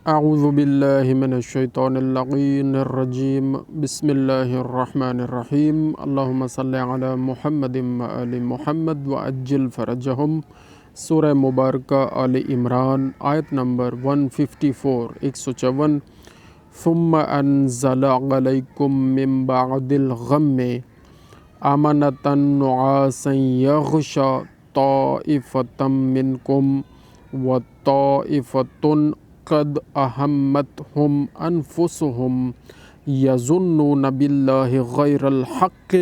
اعوذ باللہ من الشیطان اللعین الرجیم بسم اللہ الرحمن الرحیم اللہم صلی علی محمد وآل محمد وعجل فرجہم۔ سورہ مبارکہ آل عمران آیت نمبر 154 154 ثم انزل علیکم من بعد الغم امنۃ نعاسا یغشی طائفۃ منکم وطائفۃ قد اہمتہم انفسہم یظنون باللہ غیر الحق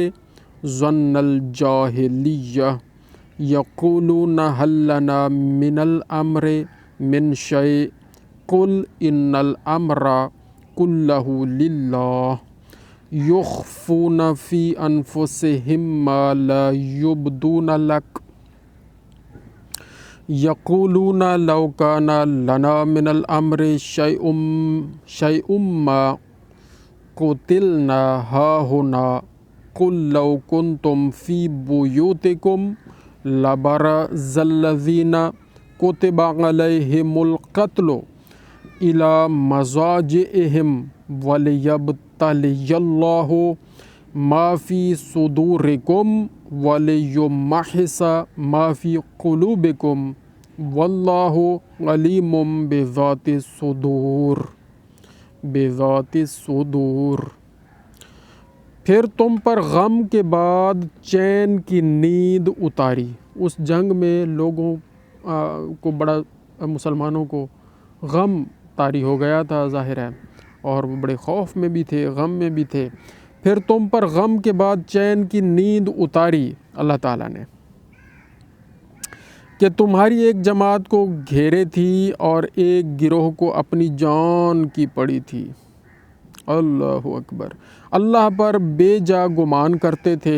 ظن الجاہلیہ یقولون هل لنا من الامر من شیء قل ان الامر کلہ للہ یخفون فی انفسہم ما لا یبدون لک یقولون لو کان لنا من الامر شیء ما قتلنا ہاہنا قل لو کنتم فی بیوتکم لبرز الذین کتب علیہم القتل الی مضاجعہم ولیبتلی اللہ ما فی صدورکم ولیمحص ما فی قلوبکم واللہ علیم بذات الصدور۔ پھر تم پر غم کے بعد چین کی نیند اتاری۔ اس جنگ میں لوگوں کو بڑا مسلمانوں کو غم طاری ہو گیا تھا ظاہر ہے، اور وہ بڑے خوف میں بھی تھے، غم میں بھی تھے۔ پھر تم پر غم کے بعد چین کی نیند اتاری اللہ تعالیٰ نے کہ تمہاری ایک جماعت کو گھیرے تھی اور ایک گروہ کو اپنی جان کی پڑی تھی۔ اللہ اکبر۔ اللہ پر بے جا گمان کرتے تھے،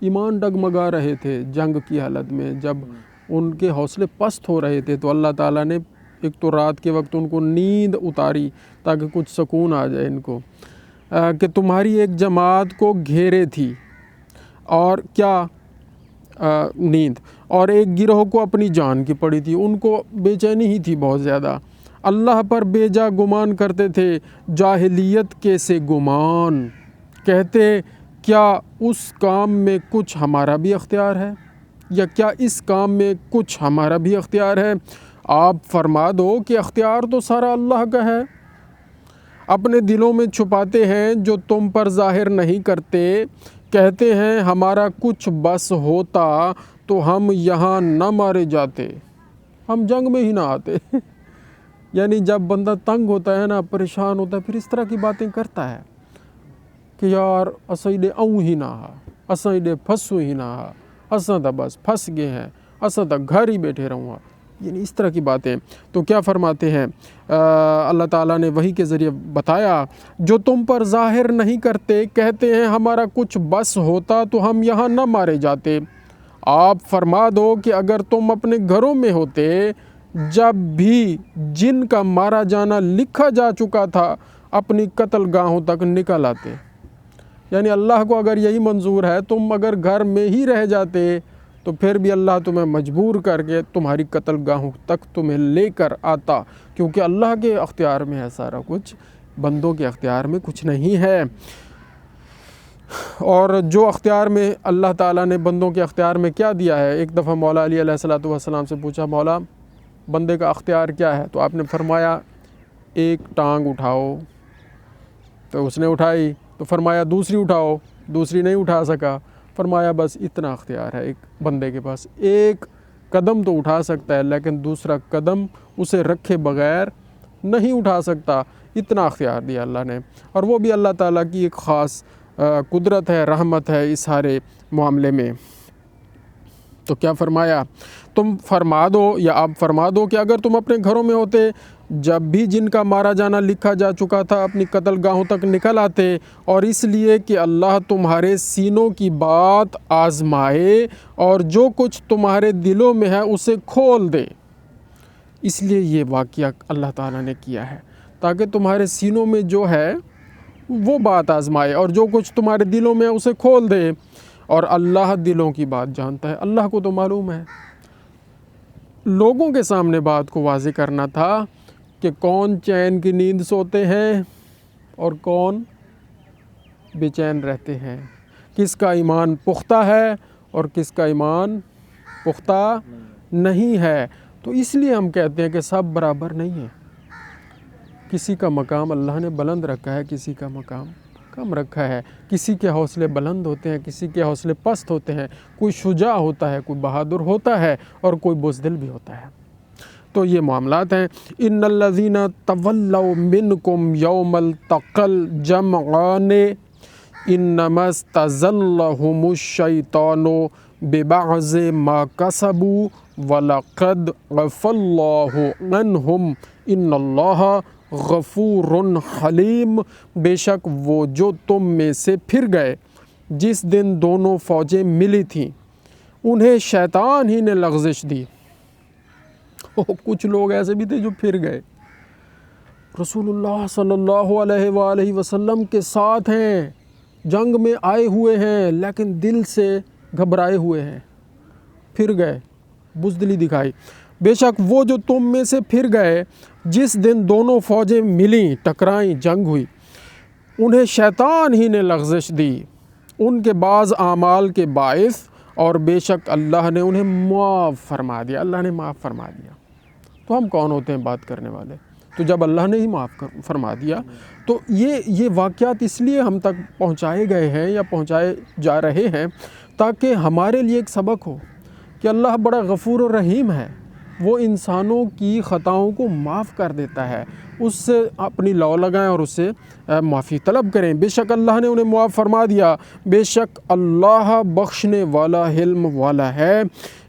ایمان ڈگمگا رہے تھے جنگ کی حالت میں، جب ان کے حوصلے پست ہو رہے تھے تو اللہ تعالیٰ نے ایک تو رات کے وقت ان کو نیند اتاری تاکہ کچھ سکون آ جائے ان کو، کہ تمہاری ایک جماعت کو گھیرے تھی اور کیا نیند، اور ایک گروہ کو اپنی جان کی پڑی تھی، ان کو بے چینی ہی تھی بہت زیادہ۔ اللہ پر بے جا گمان کرتے تھے، جاہلیت کے سے گمان، کہتے کیا اس کام میں کچھ ہمارا بھی اختیار ہے، یا کیا اس کام میں کچھ ہمارا بھی اختیار ہے؟ آپ فرما دو کہ اختیار تو سارا اللہ کا ہے۔ اپنے دلوں میں چھپاتے ہیں جو تم پر ظاہر نہیں کرتے، کہتے ہیں ہمارا کچھ بس ہوتا تو ہم یہاں نہ مارے جاتے، ہم جنگ میں ہی نہ آتے۔ یعنی جب بندہ تنگ ہوتا ہے نا، پریشان ہوتا ہے، پھر اس طرح کی باتیں کرتا ہے کہ یار اساں ایڈے آؤں ہی نہ ہا، اساں ایڈے پھسوں ہی نہ ہا، اساں تا بس پھنس گئے ہیں، اساں تا گھر ہی بیٹھے رہوں گا، یعنی اس طرح کی باتیں۔ تو کیا فرماتے ہیں اللہ تعالیٰ نے وحی کے ذریعے بتایا، جو تم پر ظاہر نہیں کرتے، کہتے ہیں ہمارا کچھ بس ہوتا تو ہم یہاں نہ مارے جاتے۔ آپ فرما دو کہ اگر تم اپنے گھروں میں ہوتے، جب بھی جن کا مارا جانا لکھا جا چکا تھا، اپنی قتل گاہوں تک نکل آتے۔ یعنی اللہ کو اگر یہی منظور ہے، تم اگر گھر میں ہی رہ جاتے تو پھر بھی اللہ تمہیں مجبور کر کے تمہاری قتل گاہوں تک تمہیں لے کر آتا، کیونکہ اللہ کے اختیار میں ہے سارا کچھ، بندوں کے اختیار میں کچھ نہیں ہے۔ اور جو اختیار میں اللہ تعالیٰ نے بندوں کے اختیار میں کیا دیا ہے، ایک دفعہ مولا علی علیہ السلام سے پوچھا، مولا بندے کا اختیار کیا ہے؟ تو آپ نے فرمایا ایک ٹانگ اٹھاؤ، تو اس نے اٹھائی، تو فرمایا دوسری اٹھاؤ، دوسری نہیں اٹھا سکا، فرمایا بس اتنا اختیار ہے ایک بندے کے پاس، ایک قدم تو اٹھا سکتا ہے لیکن دوسرا قدم اسے رکھے بغیر نہیں اٹھا سکتا، اتنا اختیار دیا اللہ نے۔ اور وہ بھی اللہ تعالیٰ کی ایک خاص قدرت ہے، رحمت ہے اس سارے معاملے میں۔ تو کیا فرمایا، تم فرما دو یا آپ فرما دو کہ اگر تم اپنے گھروں میں ہوتے، جب بھی جن کا مارا جانا لکھا جا چکا تھا، اپنی قتل گاہوں تک نکل آتے، اور اس لیے کہ اللہ تمہارے سینوں کی بات آزمائے اور جو کچھ تمہارے دلوں میں ہے اسے کھول دے، اس لیے یہ واقعہ اللہ تعالیٰ نے کیا ہے، تاکہ تمہارے سینوں میں جو ہے وہ بات آزمائے اور جو کچھ تمہارے دلوں میں ہے اسے کھول دے۔ اور اللہ دلوں کی بات جانتا ہے، اللہ کو تو معلوم ہے۔ لوگوں کے سامنے بات کو واضح کرنا تھا، کہ کون چین کی نیند سوتے ہیں اور کون بے چین رہتے ہیں، کس کا ایمان پختہ ہے اور کس کا ایمان پختہ نہیں ہے۔ تو اس لیے ہم کہتے ہیں کہ سب برابر نہیں ہیں، کسی کا مقام اللہ نے بلند رکھا ہے، کسی کا مقام کم رکھا ہے، کسی کے حوصلے بلند ہوتے ہیں، کسی کے حوصلے پست ہوتے ہیں، کوئی شجاع ہوتا ہے، کوئی بہادر ہوتا ہے اور کوئی بزدل بھی ہوتا ہے۔ تو یہ معاملات ہیں۔ ان الذین تولوا منکم یوم التقى الجمعان انما استزلهم الشیطان ببعض ما کسبوا وَلَقَدْ عَفَا اللَّهُ عَنْهُمْ إِنَّ اللَّهَ غَفُورٌ حَلِيمٌ۔ بے شک وہ جو تم میں سے پھر گئے جس دن دونوں فوجیں ملی تھیں انہیں شیطان ہی نے لغزش دی۔ کچھ لوگ ایسے بھی تھے جو پھر گئے، رسول اللہ صلی اللہ علیہ وآلہ وسلم کے ساتھ ہیں، جنگ میں آئے ہوئے ہیں لیکن دل سے گھبرائے ہوئے ہیں، پھر گئے، بزدلی دکھائی۔ بے شک وہ جو تم میں سے پھر گئے جس دن دونوں فوجیں ملیں، ٹکرائیں، جنگ ہوئی، انہیں شیطان ہی نے لغزش دی ان کے بعض اعمال کے باعث، اور بے شک اللہ نے انہیں معاف فرما دیا، اللہ نے معاف فرما دیا۔ تو ہم کون ہوتے ہیں بات کرنے والے؟ تو جب اللہ نے ہی معاف فرما دیا تو یہ واقعات اس لیے ہم تک پہنچائے گئے ہیں یا پہنچائے جا رہے ہیں تاکہ ہمارے لیے ایک سبق ہو کہ اللہ بڑا غفور و رحیم ہے، وہ انسانوں کی خطاؤں کو معاف کر دیتا ہے، اس سے اپنی لو لگائیں اور اس سے معافی طلب کریں۔ بے شک اللہ نے انہیں معاف فرما دیا، بے شک اللہ بخشنے والا، حلم والا ہے۔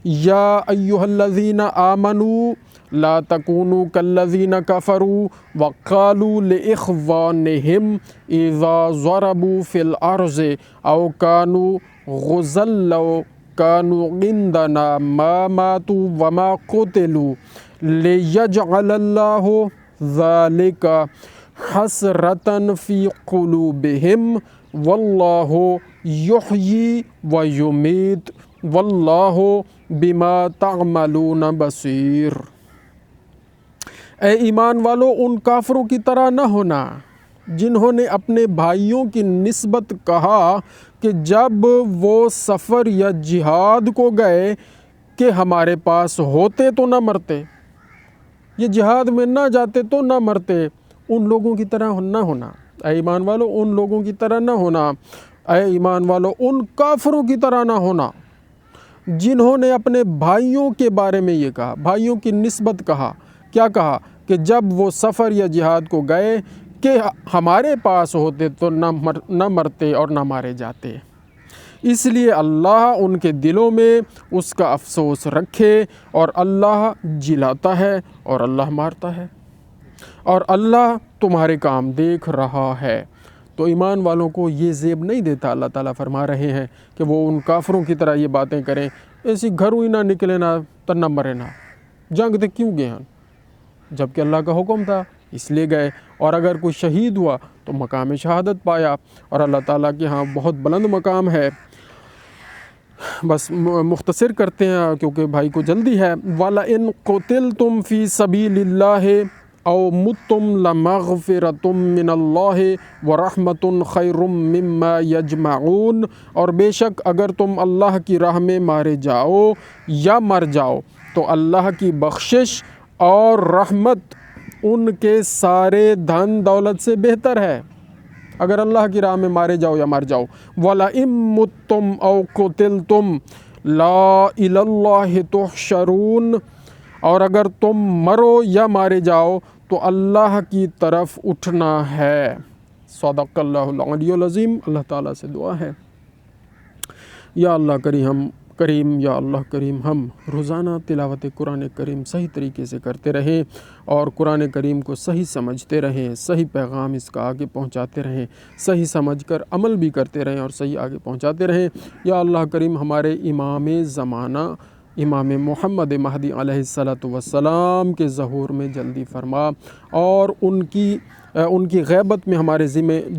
یا ایھا الذین آمنوا لا تکونوا کالذین کفروا وقالوا لاخوانہم اذا ضربوا فی الارض او كانوا غزا لو كانوا عندنا ما ماتوا وما قتلوا لیجعل اللہ ذلک حسرة فی قلوبہم واللہ یحیی ویمیت واللہ بما تعملون بصیر۔ اے ایمان والو، ان کافروں کی طرح نہ ہونا جنہوں نے اپنے بھائیوں کی نسبت کہا کہ جب وہ سفر یا جہاد کو گئے کہ ہمارے پاس ہوتے تو نہ مرتے، یہ جہاد میں نہ جاتے تو نہ مرتے۔ ان لوگوں کی طرح نہ ہونا، اے ایمان والو، ان لوگوں کی طرح نہ ہونا، اے ایمان والو، ان کافروں کی طرح نہ ہونا جنہوں نے اپنے بھائیوں کے بارے میں یہ کہا، بھائیوں کی نسبت کہا، کیا کہا کہ جب وہ سفر یا جہاد کو گئے کہ ہمارے پاس ہوتے تو نہ مرتے اور نہ مارے جاتے۔ اس لیے اللہ ان کے دلوں میں اس کا افسوس رکھے، اور اللہ جلاتا ہے اور اللہ مارتا ہے، اور اللہ تمہارے کام دیکھ رہا ہے۔ تو ایمان والوں کو یہ زیب نہیں دیتا، اللہ تعالیٰ فرما رہے ہیں کہ وہ ان کافروں کی طرح یہ باتیں کریں، ایسی گھروں ہی نہ نکلے نہ تن نہ مرے نہ، جنگ تے کیوں گئے ہیں؟ جبکہ اللہ کا حکم تھا اس لیے گئے، اور اگر کوئی شہید ہوا تو مقام شہادت پایا، اور اللہ تعالیٰ کے ہاں بہت بلند مقام ہے۔ بس مختصر کرتے ہیں کیونکہ بھائی کو جلدی ہے۔ وَلَئِن قُتِلْتُمْ فِي سَبِيلِ اللَّهِ أَوْ مُتُّمْ لَمَغْفِرَةٌ مِّنَ اللَّهِ وَرَحْمَةٌ خَيْرٌ مِّمَّا يَجْمَعُونَ، اور بے شک اگر تم اللہ کی راہ میں مارے جاؤ یا مر جاؤ تو اللہ کی بخشش اور رحمت ان کے سارے دھن دولت سے بہتر ہے، اگر اللہ کی راہ میں مارے جاؤ یا مر جاؤ۔ وَلَئِن مُتُّمْ أَوْ قُتِلْتُمْ لَا إِلَى اللَّهِ تُحْشَرُونَ، اور اگر تم مرو یا مارے جاؤ تو اللہ کی طرف اٹھنا ہے۔ صدق اللہ العلی العظیم۔ اللہ تعالیٰ سے دعا ہے، یا اللہ کریم یا اللہ کریم، ہم روزانہ تلاوت قرآن کریم صحیح طریقے سے کرتے رہیں، اور قرآن کریم کو صحیح سمجھتے رہیں، صحیح پیغام اس کا آگے پہنچاتے رہیں، صحیح سمجھ کر عمل بھی کرتے رہیں اور صحیح آگے پہنچاتے رہیں۔ یا اللہ کریم، ہمارے امام زمانہ امام محمد مہدی علیہ الصلوۃ والسلام کے ظہور میں جلدی فرما، اور ان کی غیبت میں ہمارے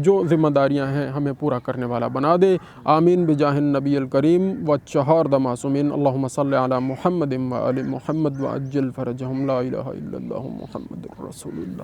جو ذمہ داریاں ہیں ہمیں پورا کرنے والا بنا دے۔ آمین بجاہ النبی الکریم و چہار معصومین۔ اللہم صلی علی محمد و آل محمد وعجل فرجہم، لا الہ الا اللہ محمد رسول اللہ۔